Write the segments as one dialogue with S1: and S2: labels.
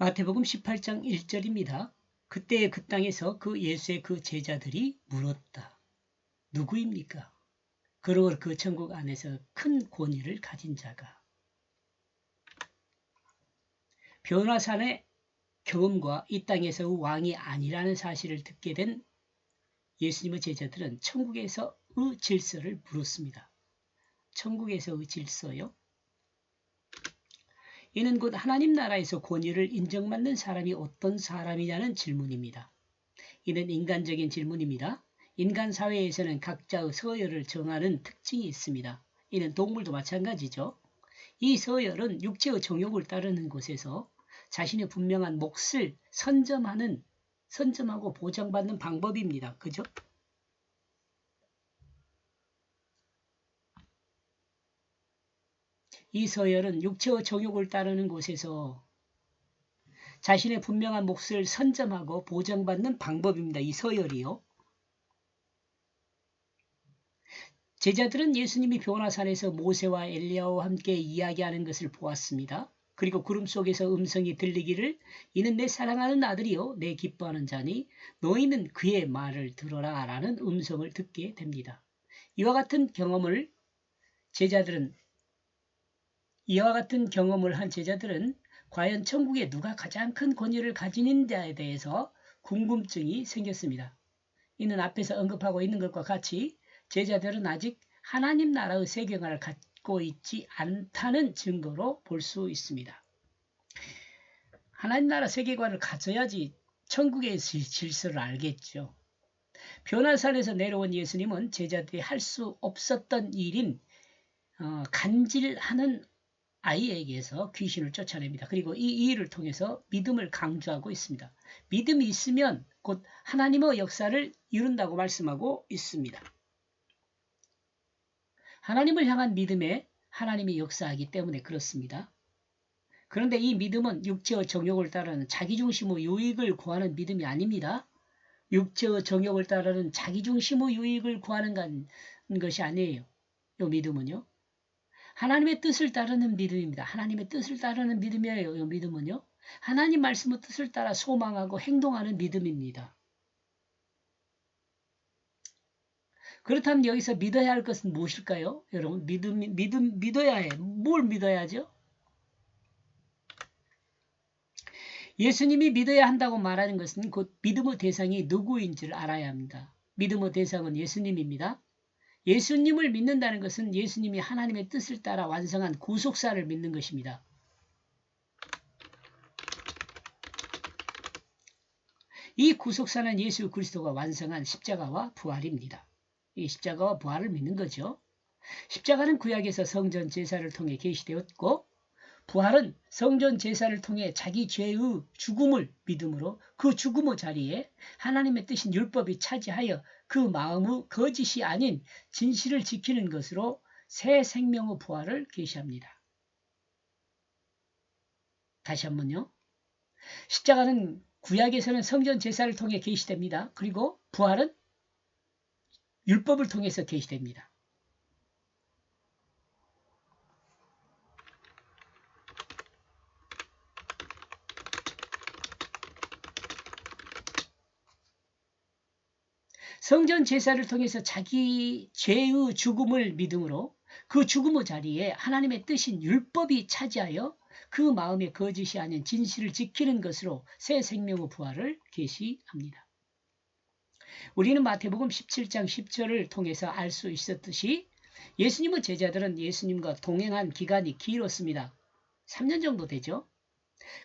S1: 마태복음 18장 1절입니다. 그때 그 땅에서 그 예수의 그 제자들이 물었다. 누구입니까? 그러고 그 천국 안에서 큰 권위를 가진 자가. 변화산의 경험과 이 땅에서 왕이 아니라는 사실을 듣게 된 예수님의 제자들은 천국에서의 질서를 물었습니다. 천국에서의 질서요? 이는 곧 하나님 나라에서 권위를 인정받는 사람이 어떤 사람이냐는 질문입니다. 이는 인간적인 질문입니다. 인간 사회에서는 각자의 서열을 정하는 특징이 있습니다. 이는 동물도 마찬가지죠. 이 서열은 육체의 정욕을 따르는 곳에서 자신의 분명한 몫을 선점하고 보장받는 방법입니다. 그죠? 이 서열은 육체의 정욕을 따르는 곳에서 자신의 분명한 몫을 선점하고 보장받는 방법입니다. 이 서열이요. 제자들은 예수님이 변화산에서 모세와 엘리야와 함께 이야기하는 것을 보았습니다. 그리고 구름 속에서 음성이 들리기를 이는 내 사랑하는 아들이요 내 기뻐하는 자니 너희는 그의 말을 들어라 라는 음성을 듣게 됩니다. 이와 같은 경험을 한 제자들은 과연 천국에 누가 가장 큰 권위를 가지는지에 대해서 궁금증이 생겼습니다. 이는 앞에서 언급하고 있는 것과 같이 제자들은 아직 하나님 나라의 세계관을 갖고 있지 않다는 증거로 볼 수 있습니다. 하나님 나라 세계관을 가져야지 천국의 질서를 알겠죠. 변화산에서 내려온 예수님은 제자들이 할 수 없었던 일인 간질하는 아이에게서 귀신을 쫓아냅니다. 그리고 이 일을 통해서 믿음을 강조하고 있습니다. 믿음이 있으면 곧 하나님의 역사를 이룬다고 말씀하고 있습니다. 하나님을 향한 믿음에 하나님이 역사하기 때문에 그렇습니다. 그런데 이 믿음은 육체의 정욕을 따르는 자기중심의 유익을 구하는 믿음이 아닙니다. 육체의 정욕을 따르는 자기중심의 유익을 구하는 것이 아니에요. 이 믿음은요. 하나님의 뜻을 따르는 믿음입니다. 하나님의 뜻을 따르는 믿음이에요. 이 믿음은요. 하나님 말씀의 뜻을 따라 소망하고 행동하는 믿음입니다. 그렇다면 여기서 믿어야 할 것은 무엇일까요? 여러분, 믿어야 해. 뭘 믿어야죠? 예수님이 믿어야 한다고 말하는 것은 곧 믿음의 대상이 누구인지를 알아야 합니다. 믿음의 대상은 예수님입니다. 예수님을 믿는다는 것은 예수님이 하나님의 뜻을 따라 완성한 구속사를 믿는 것입니다. 이 구속사는 예수 그리스도가 완성한 십자가와 부활입니다. 이 십자가와 부활을 믿는 거죠. 십자가는 구약에서 성전 제사를 통해 계시되었고 부활은 성전 제사를 통해 자기 죄의 죽음을 믿음으로 그 죽음의 자리에 하나님의 뜻인 율법이 차지하여 그 마음의 거짓이 아닌 진실을 지키는 것으로 새 생명의 부활을 계시합니다. 다시 한번요. 십자가는 구약에서는 성전 제사를 통해 계시됩니다. 그리고 부활은 율법을 통해서 계시됩니다. 성전 제사를 통해서 자기 죄의 죽음을 믿음으로 그 죽음의 자리에 하나님의 뜻인 율법이 차지하여 그 마음의 거짓이 아닌 진실을 지키는 것으로 새 생명의 부활을 계시합니다. 우리는 마태복음 17장 10절을 통해서 알 수 있었듯이 예수님의 제자들은 예수님과 동행한 기간이 길었습니다. 3년 정도 되죠.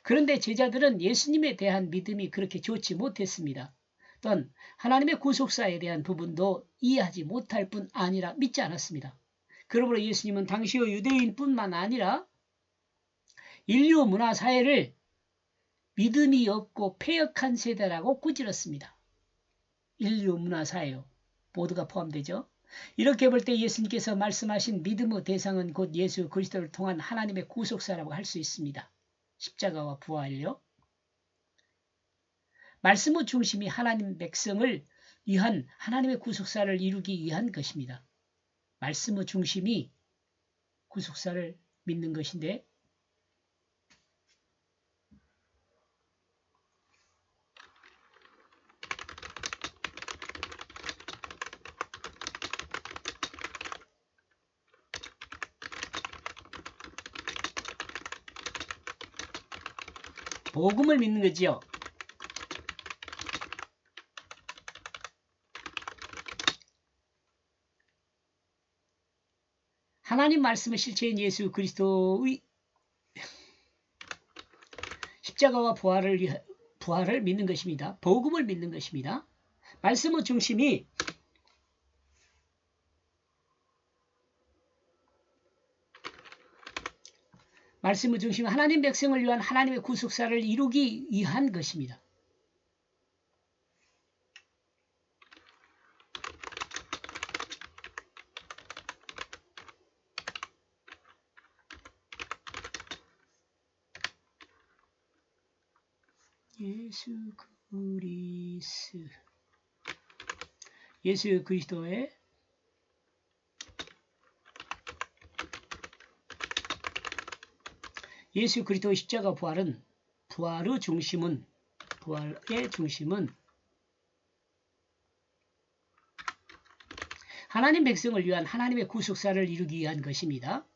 S1: 그런데 제자들은 예수님에 대한 믿음이 그렇게 좋지 못했습니다. 또한 하나님의 구속사에 대한 부분도 이해하지 못할 뿐 아니라 믿지 않았습니다. 그러므로 예수님은 당시의 유대인뿐만 아니라 인류 문화 사회를 믿음이 없고 패역한 세대라고 꾸짖었습니다. 인류 문화 사회요. 모두가 포함되죠. 이렇게 볼 때 예수님께서 말씀하신 믿음의 대상은 곧 예수 그리스도를 통한 하나님의 구속사라고 할 수 있습니다. 십자가와 부활요. 말씀의 중심이 하나님 백성을 위한 하나님의 구속사를 이루기 위한 것입니다. 말씀의 중심이 구속사를 믿는 것인데 복음을 믿는 거지요. 하나님 말씀을 실체인 예수 그리스도의 십자가와 부활을 믿는 것입니다. 복음을 믿는 것입니다. 말씀의 중심이 하나님 백성을 위한 하나님의 구속사를 이루기 위한 것입니다. 예수 그리스도의 십자가 부활의 중심은 하나님 백성을 위한 하나님의 구속사를 이루기 위한 것입니다.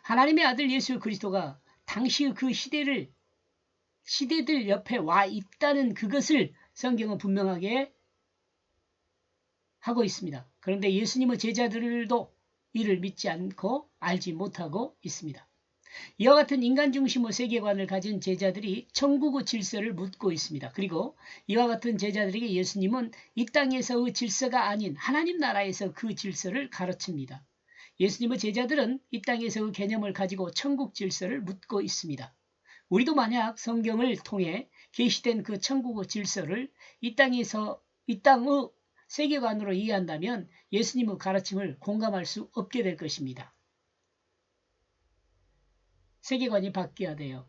S1: 하나님의 아들 예수 그리스도가 당시의 그 시대들 옆에 와 있다는 그것을 성경은 분명하게 하고 있습니다. 그런데 예수님의 제자들도 이를 믿지 않고 알지 못하고 있습니다. 이와 같은 인간 중심의 세계관을 가진 제자들이 천국의 질서를 묻고 있습니다. 그리고 이와 같은 제자들에게 예수님은 이 땅에서의 질서가 아닌 하나님 나라에서 그 질서를 가르칩니다. 예수님의 제자들은 이 땅에서의 개념을 가지고 천국 질서를 묻고 있습니다. 우리도 만약 성경을 통해 계시된 그 천국의 질서를 이 땅의 세계관으로 이해한다면 예수님의 가르침을 공감할 수 없게 될 것입니다. 세계관이 바뀌어야 돼요.